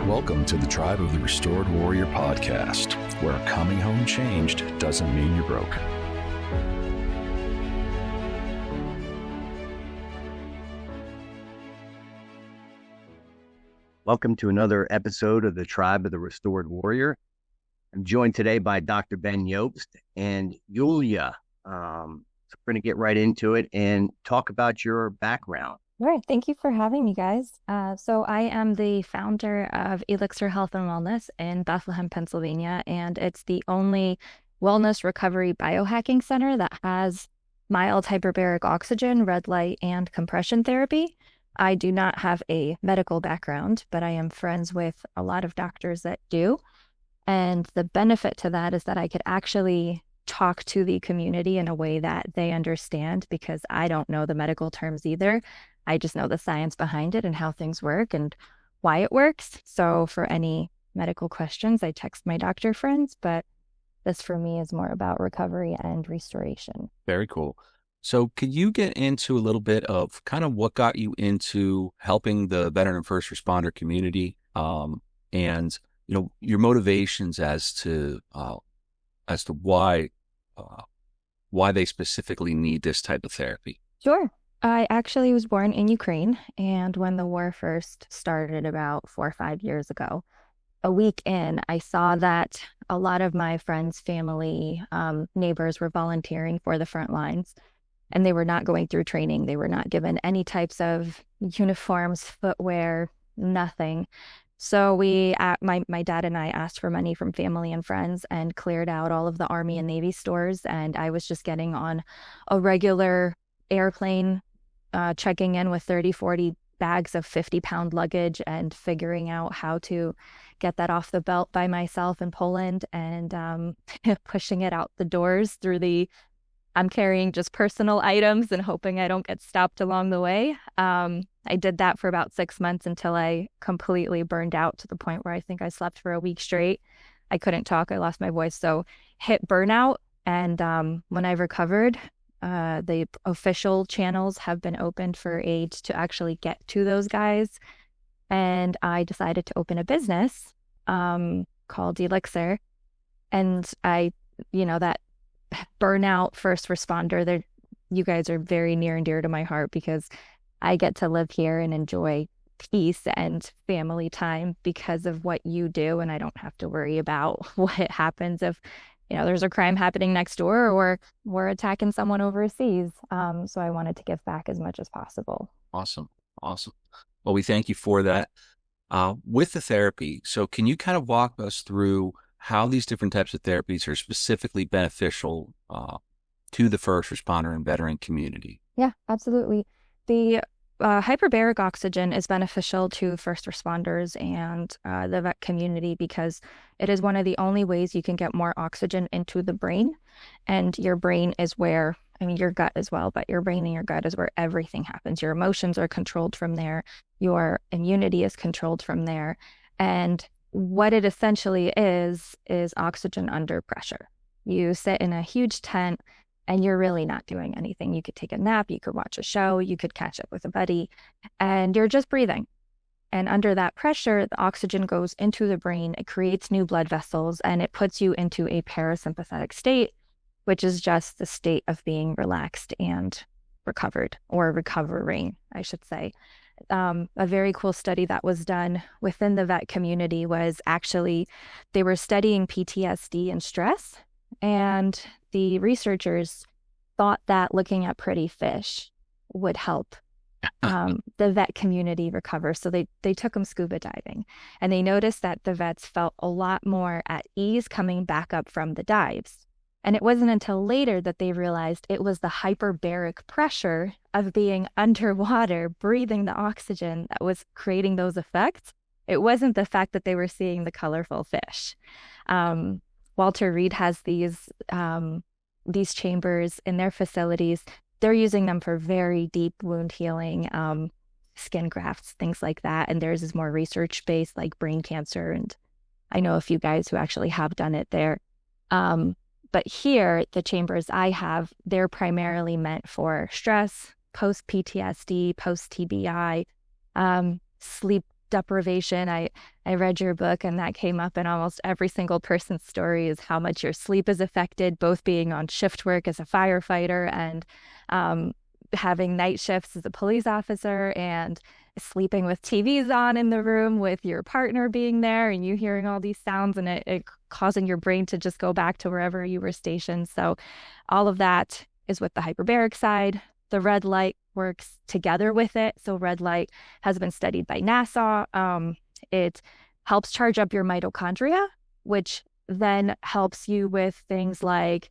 Welcome to the Tribe of the Restored Warrior podcast, where coming home changed doesn't mean you're broken. Welcome to another episode of the Tribe of the Restored Warrior. I'm joined today by Dr. Ben Yobst and Yuliya. So we're going to get right into it and talk about your background. All right. Thank you for having me, guys. So I am the founder of Elixir Health and Wellness in Bethlehem, Pennsylvania, and it's the only wellness recovery biohacking center that has mild hyperbaric oxygen, red light, and compression therapy. I do not have a medical background, but I am friends with a lot of doctors that do. And the benefit to that is that I could actually talk to the community in a way that they understand, because I don't know the medical terms either. I just know the science behind it and how things work and why it works. So for any medical questions, I text my doctor friends, but this for me is more about recovery and restoration. Very cool. So could you get into a little bit of kind of what got you into helping the veteran and first responder community, and your motivations as to why they specifically need this type of therapy? Sure. I actually was born in Ukraine, and when the war first started about 4 or 5 years ago, a week in, I saw that a lot of my friends, family, neighbors were volunteering for the front lines, and they were not going through training. They were not given any types of uniforms, footwear, nothing. So my dad and I asked for money from family and friends and cleared out all of the Army and Navy stores, and I was just getting on a regular airplane, checking in with 30, 40 bags of 50-pound luggage and figuring out how to get that off the belt by myself in Poland, and pushing it out the doors I'm carrying just personal items and hoping I don't get stopped along the way. I did that for about 6 months until I completely burned out to the point where I think I slept for a week straight. I couldn't talk. I lost my voice. So hit burnout. And when I recovered, the official channels have been opened for aid to actually get to those guys. And I decided to open a business called Elixir. And that burnout first responder, you guys are very near and dear to my heart, because I get to live here and enjoy peace and family time because of what you do. And I don't have to worry about what happens if there's a crime happening next door or we're attacking someone overseas. So I wanted to give back as much as possible. Awesome. Well, we thank you for that. With the therapy, so can you kind of walk us through how these different types of therapies are specifically beneficial to the first responder and veteran community? Yeah, absolutely. The hyperbaric oxygen is beneficial to first responders and the vet community because it is one of the only ways you can get more oxygen into the brain. And your brain is where, your gut as well, but your brain and your gut is where everything happens. Your emotions are controlled from there. Your immunity is controlled from there. And what it essentially is oxygen under pressure. You sit in a huge tent and you're really not doing anything. You could take a nap, you could watch a show, you could catch up with a buddy, and you're just breathing. And under that pressure, the oxygen goes into the brain, it creates new blood vessels, and it puts you into a parasympathetic state, which is just the state of being relaxed and recovered, or recovering, I should say. A very cool study that was done within the vet community was actually, they were studying PTSD and stress, and the researchers thought that looking at pretty fish would help the vet community recover. So they took them scuba diving, and they noticed that the vets felt a lot more at ease coming back up from the dives. And it wasn't until later that they realized it was the hyperbaric pressure of being underwater, breathing the oxygen, that was creating those effects. It wasn't the fact that they were seeing the colorful fish. Walter Reed has these chambers in their facilities. They're using them for very deep wound healing, skin grafts, things like that. And theirs is more research-based, like brain cancer. And I know a few guys who actually have done it there. But here, the chambers I have, they're primarily meant for stress, post-PTSD, post-TBI, sleep deprivation. I read your book, and that came up in almost every single person's story, is how much your sleep is affected, both being on shift work as a firefighter and having night shifts as a police officer, and sleeping with TVs on in the room with your partner being there and you hearing all these sounds, and it causing your brain to just go back to wherever you were stationed. So all of that is with the hyperbaric side. The red light works together with it. So red light has been studied by NASA. It helps charge up your mitochondria, which then helps you with things like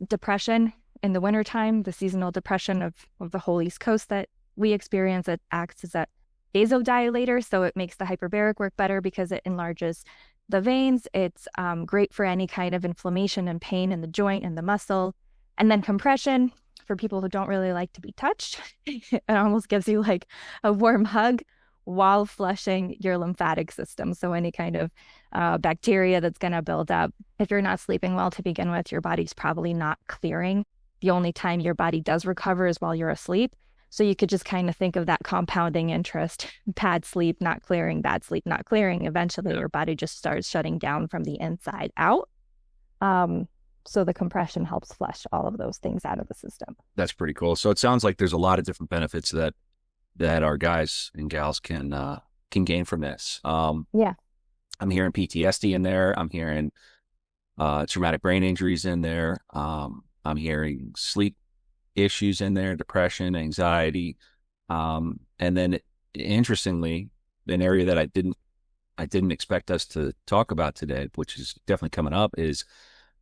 depression in the wintertime, the seasonal depression of the whole East Coast that we experience. It acts as a vasodilator, so it makes the hyperbaric work better because it enlarges the veins. It's great for any kind of inflammation and pain in the joint and the muscle. And then compression, for people who don't really like to be touched, it almost gives you like a warm hug while flushing your lymphatic system. So any kind of bacteria that's going to build up, if you're not sleeping well to begin with, your body's probably not clearing. The only time your body does recover is while you're asleep. So you could just kind of think of that compounding interest: bad sleep, not clearing, bad sleep, not clearing. Eventually, your body just starts shutting down from the inside out. So the compression helps flush all of those things out of the system. That's pretty cool. So it sounds like there's a lot of different benefits that our guys and gals can gain from this. Yeah. I'm hearing PTSD in there. I'm hearing traumatic brain injuries in there. I'm hearing sleep issues in there, depression, anxiety. And then interestingly, an area that I didn't expect us to talk about today, which is definitely coming up, is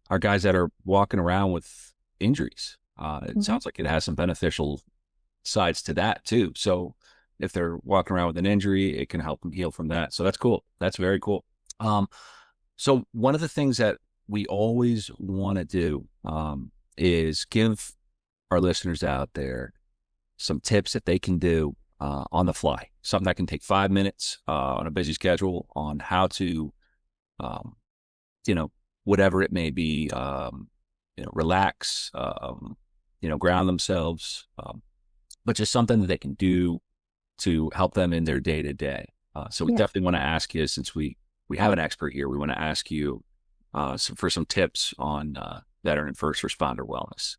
our guys that are walking around with injuries. It sounds like it has some beneficial sides to that too. So if they're walking around with an injury, it can help them heal from that. So that's cool. That's very cool. So one of the things that we always want to do is give our listeners out there some tips that they can do on the fly, something that can take 5 minutes on a busy schedule, on how to, whatever it may be, relax, ground themselves, but just something that they can do to help them in their day to day. So we definitely want to ask you, since we have an expert here, we want to ask you for some tips on veteran and first responder wellness.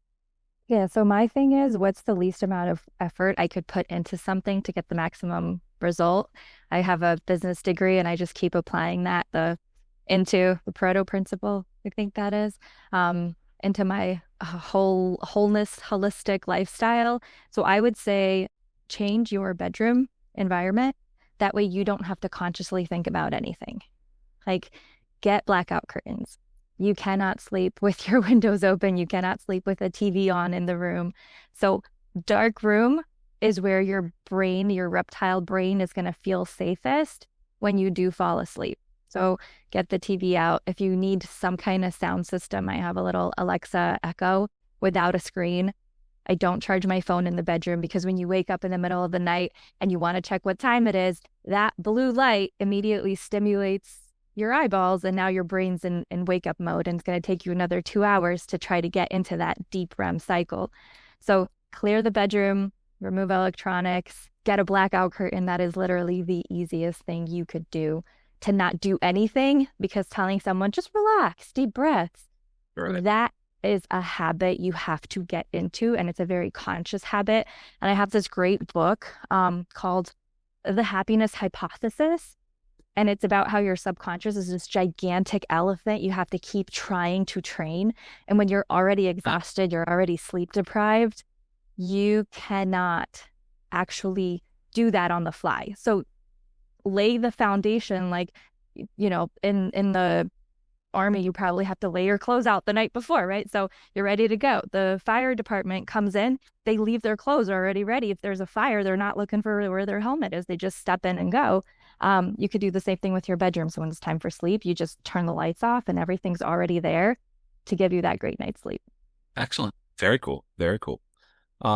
Yeah. So my thing is, what's the least amount of effort I could put into something to get the maximum result? I have a business degree, and I just keep applying that into the Pareto principle, I think that is, into my holistic lifestyle. So I would say change your bedroom environment. That way you don't have to consciously think about anything. Like, get blackout curtains. You cannot sleep with your windows open. You cannot sleep with a TV on in the room. So dark room is where your brain, your reptile brain, is going to feel safest when you do fall asleep. So get the TV out. If you need some kind of sound system, I have a little Alexa Echo without a screen. I don't charge my phone in the bedroom, because when you wake up in the middle of the night and you want to check what time it is, that blue light immediately stimulates your eyeballs, and now your brain's in wake up mode, and it's going to take you another 2 hours to try to get into that deep REM cycle. So clear the bedroom, remove electronics, get a blackout curtain. That is literally the easiest thing you could do to not do anything, because telling someone just relax, deep breaths, right, that is a habit you have to get into, and it's a very conscious habit. And I have this great book called The Happiness Hypothesis, and it's about how your subconscious is this gigantic elephant you have to keep trying to train. And when you're already exhausted, you're already sleep deprived, you cannot actually do that on the fly. So lay the foundation, like, in the Army, you probably have to lay your clothes out the night before, right? So you're ready to go. The fire department comes in, they leave their clothes already ready. If there's a fire, they're not looking for where their helmet is. They just step in and go. You could do the same thing with your bedroom. So when it's time for sleep, you just turn the lights off and everything's already there to give you that great night's sleep. Excellent. Very cool. Very cool.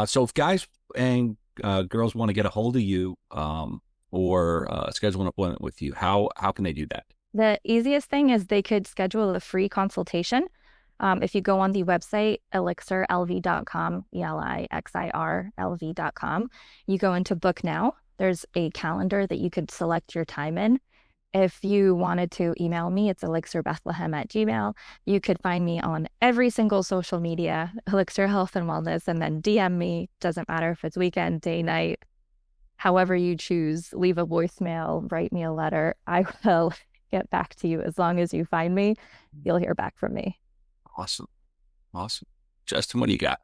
So if guys and girls want to get a hold of you or schedule an appointment with you, how can they do that? The easiest thing is they could schedule a free consultation. If you go on the website, elixirlv.com, ELIXIRLV.com, you go into book now. there's a calendar that you could select your time in. If you wanted to email me, it's elixirbethlehem@gmail. You could find me on every single social media, Elixir Health and Wellness, and then DM me. Doesn't matter if it's weekend, day, night, however you choose. Leave a voicemail, write me a letter. I will get back to you. As long as you find me, you'll hear back from me. Awesome. Awesome. Justin, what do you got?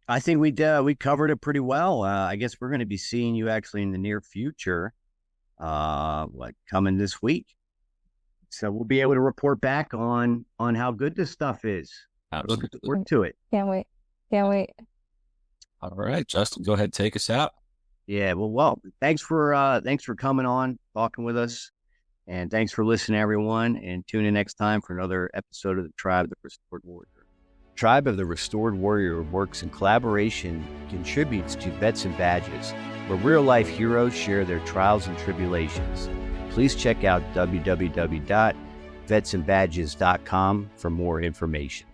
I think we covered it pretty well. I guess we're going to be seeing you actually in the near future. Coming this week. So we'll be able to report back on how good this stuff is. Absolutely. Look forward to it. Can't wait. All right, Justin, go ahead and take us out. Yeah, well, thanks for coming on, talking with us, and thanks for listening, everyone. And tune in next time for another episode of the Tribe of the Restored Warrior. Tribe of the Restored Warrior works in collaboration, contributes to Vets and Badges, where real-life heroes share their trials and tribulations. Please check out www.vetsandbadges.com for more information.